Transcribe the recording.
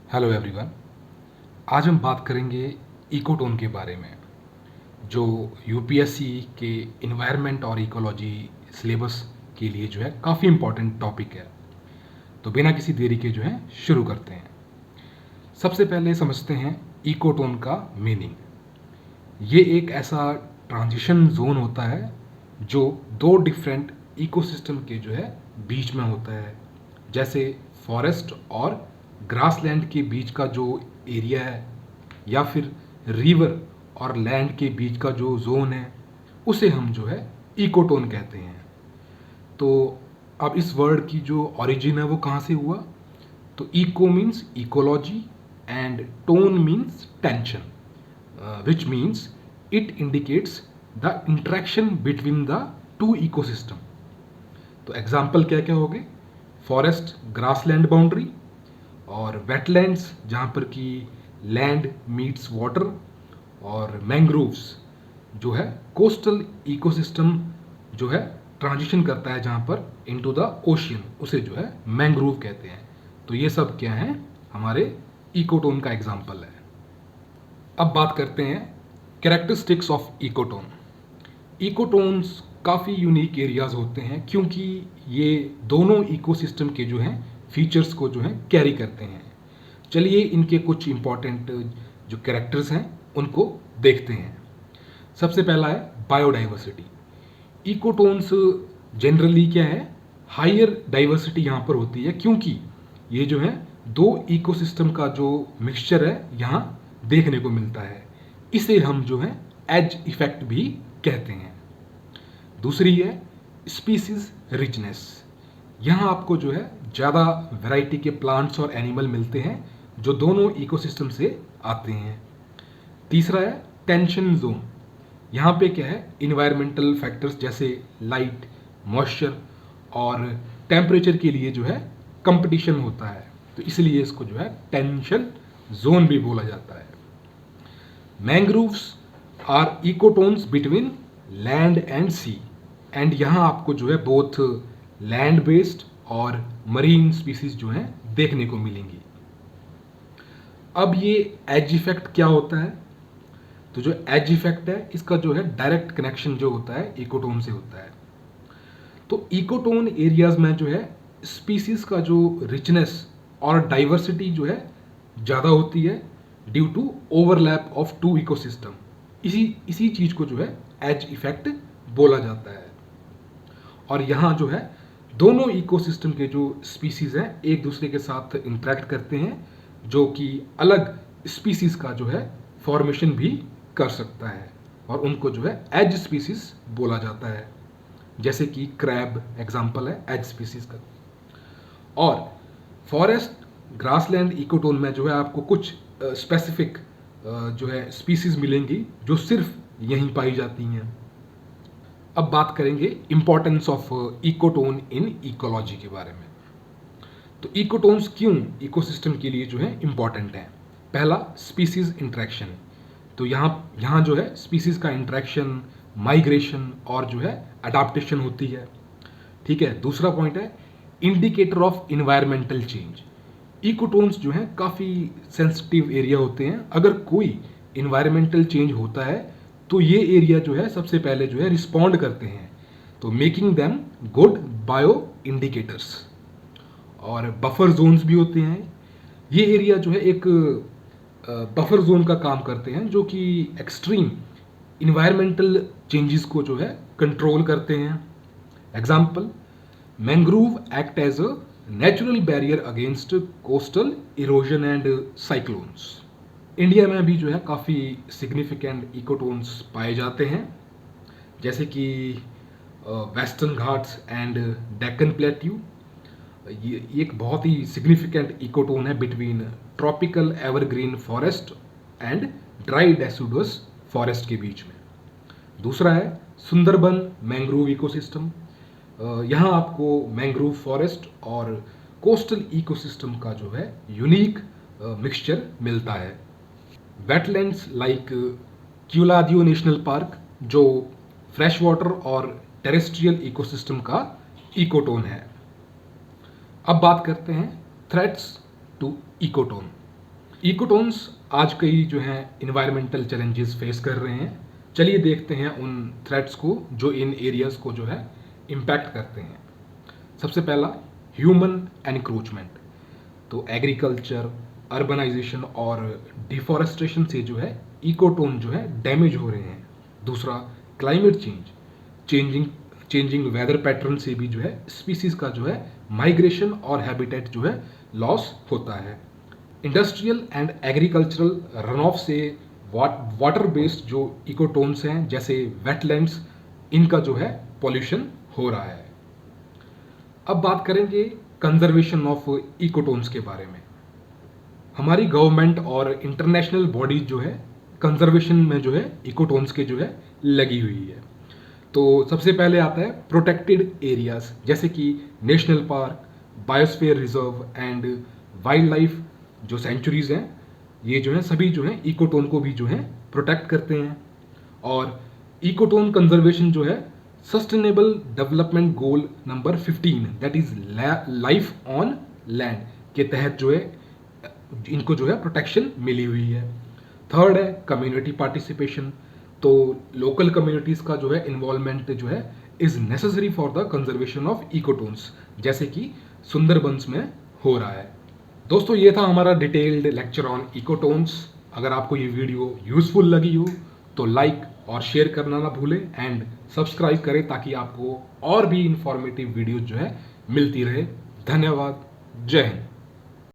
Hello everyone. आज हम बात करेंगे इकोटोन के बारे में, जो यूपीएससी के इन्वायरमेंट और इकोलॉजी सिलेबस के लिए जो है काफ़ी इम्पोर्टेंट टॉपिक है। तो बिना किसी देरी के जो है शुरू करते हैं। सबसे पहले समझते हैं इकोटोन का मीनिंग। ये एक ऐसा ट्रांजिशन जोन होता है जो दो डिफरेंट इकोसिस्टम के जो है बीच में होता है। जैसे फॉरेस्ट और ग्रासलैंड के बीच का जो एरिया है, या फिर रिवर और लैंड के बीच का जो जोन है, उसे हम जो है इकोटोन कहते हैं। तो अब इस वर्ड की जो ओरिजिन है वो कहाँ से हुआ? तो eco means ecology and tone means tension, which means it indicates the interaction between the two ecosystem। तो एग्जाम्पल क्या क्या हो गए? फॉरेस्ट ग्रासलैंड बाउंड्री, और वेटलैंड्स जहाँ पर कि लैंड मीट्स वाटर, और मैंग्रोव्स जो है कोस्टल इकोसिस्टम जो है ट्रांजिशन करता है जहाँ पर इनटू द ओशियन, उसे जो है मैंग्रोव कहते हैं। तो ये सब क्या है? हमारे इकोटोन का एग्जाम्पल है। अब बात करते हैं कैरेक्टरिस्टिक्स ऑफ इकोटोन। इकोटोन्स काफ़ी यूनिक एरियाज होते हैं क्योंकि ये दोनों इकोसिस्टम के जो हैं फीचर्स को जो है कैरी करते हैं। चलिए इनके कुछ इंपॉर्टेंट जो कैरेक्टर्स हैं उनको देखते हैं। सबसे पहला है बायोडाइवर्सिटी। इकोटोन्स जनरली क्या है, हायर डाइवर्सिटी यहाँ पर होती है क्योंकि ये जो है दो इकोसिस्टम का जो मिक्सचर है यहाँ देखने को मिलता है। इसे हम जो है एज इफेक्ट भी कहते हैं। दूसरी है स्पीसीज रिचनेस। यहाँ आपको जो है ज़्यादा वैरायटी के प्लांट्स और एनिमल मिलते हैं जो दोनों इकोसिस्टम से आते हैं। तीसरा है टेंशन जोन। यहाँ पे क्या है, इन्वायरमेंटल फैक्टर्स जैसे लाइट, मॉइस्चर और टेम्परेचर के लिए जो है कंपटीशन होता है, तो इसलिए इसको जो है टेंशन जोन भी बोला जाता है। Mangroves are ecotones between land and sea, and यहाँ आपको जो है बोथ लैंड बेस्ड और मरीन स्पीसीज जो हैं देखने को मिलेंगी। अब ये एज इफेक्ट क्या होता है? तो जो एज इफेक्ट है इसका जो है डायरेक्ट कनेक्शन जो होता है इकोटोन से होता है। तो इकोटोन एरियाज में जो है स्पीसीज का जो रिचनेस और डाइवर्सिटी जो है ज़्यादा होती है due to overlap of two ecosystem. इसी चीज़ को जो है एज इफेक्ट बोला जाता है। और यहाँ जो है दोनों इकोसिस्टम के जो स्पीसीज हैं एक दूसरे के साथ इंटरेक्ट करते हैं, जो कि अलग स्पीसीज का जो है फॉर्मेशन भी कर सकता है, और उनको जो है एज स्पीसीज बोला जाता है। जैसे कि क्रैब एग्जाम्पल है एज स्पीसीज का। और फॉरेस्ट ग्रासलैंड इकोटोन में जो है आपको कुछ स्पेसिफिक जो है स्पीसीज मिलेंगी जो सिर्फ यहीं पाई जाती हैं। अब बात करेंगे importance of ecotone in ecology के बारे में। तो इकोटोन्स क्यों इकोसिस्टम के लिए जो है इंपॉर्टेंट है? पहला, स्पीसीज इंटरेक्शन। तो यहाँ जो है स्पीसीज का इंटरेक्शन, माइग्रेशन और जो है अडाप्टेशन होती है। ठीक है। दूसरा पॉइंट है इंडिकेटर ऑफ इन्वायरमेंटल चेंज। इकोटोन्स जो हैं काफ़ी सेंसिटिव एरिया होते हैं। अगर कोई इन्वायरमेंटल चेंज होता है तो ये एरिया जो है सबसे पहले जो है रिस्पॉन्ड करते हैं, तो making them good bio indicators. और बफर जोन्स भी होते हैं। ये एरिया जो है एक बफर जोन का काम करते हैं जो कि एक्सट्रीम इन्वायरमेंटल चेंजेस को जो है कंट्रोल करते हैं। Example, mangrove act as a natural barrier against coastal erosion and cyclones. India में भी जो है काफ़ी सिग्निफिकेंट इकोटोन्स पाए जाते हैं, जैसे कि western Ghats and Deccan plateau. ये एक बहुत ही सिग्निफिकेंट इकोटोन है between tropical evergreen forest and dry deciduous forest के बीच में। दूसरा है सुंदरबन मैंग्रोव इकोसिस्टम। यहाँ आपको मैंग्रोव फॉरेस्ट और कोस्टल इकोसिस्टम का जो है यूनिक मिक्सचर मिलता है। वेटलैंड्स लाइक क्यूलादियो नेशनल पार्क, जो फ्रेश वाटर और टेरेस्ट्रियल इकोसिस्टम का इकोटोन है। अब बात करते हैं थ्रेट्स टू इकोटोन। इकोटोन्स आज कई जो हैं इन्वायरमेंटल चैलेंजेस फेस कर रहे हैं। चलिए देखते हैं उन थ्रेट्स को जो इन एरियाज़ को जो है इम्पैक्ट करते हैं। सबसे पहला, ह्यूमन एनक्रोचमेंट। तो एग्रीकल्चर, अर्बनाइजेशन और डिफॉरेस्टेशन से जो है इकोटोन जो है डैमेज हो रहे हैं। दूसरा, climate change, changing changing weather pattern से भी जो है स्पीसीज का जो है माइग्रेशन और हैबिटेट जो है लॉस होता है। Industrial and agricultural run of से वाटर बेस्ड जो इकोटोन्स हैं जैसे वेटलैंड्स, इनका जो है पॉल्यूशन हो रहा है। अब बात करेंगे कंजर्वेशन ऑफ इकोटोन्स के बारे में। हमारी गवर्नमेंट और इंटरनेशनल बॉडीज जो है कंजर्वेशन में जो है इकोटोन्स के जो है लगी हुई है। तो सबसे पहले आता है प्रोटेक्टेड एरियाज, जैसे कि national park, biosphere reserve and wild life जो सेंचुरीज हैं, ये जो है सभी जो है इकोटोन को भी जो है प्रोटेक्ट करते हैं। और इकोटोन कंजर्वेशन जो है sustainable development goal number 15 that is life on land के तहत जो है इनको जो है प्रोटेक्शन मिली हुई है। थर्ड है कम्युनिटी पार्टिसिपेशन। तो लोकल कम्युनिटीज़ का जो है इन्वॉल्वमेंट जो है is necessary for the conservation of ecotones, जैसे कि सुंदरबंस में हो रहा है। दोस्तों, ये था हमारा डिटेल्ड लेक्चर ऑन इकोटोन्स। अगर आपको ये वीडियो यूज़फुल लगी हो तो लाइक और शेयर करना ना भूलें एंड सब्सक्राइब करें ताकि आपको और भी इंफॉर्मेटिव वीडियो जो है मिलती रहे। धन्यवाद। जय हिंद।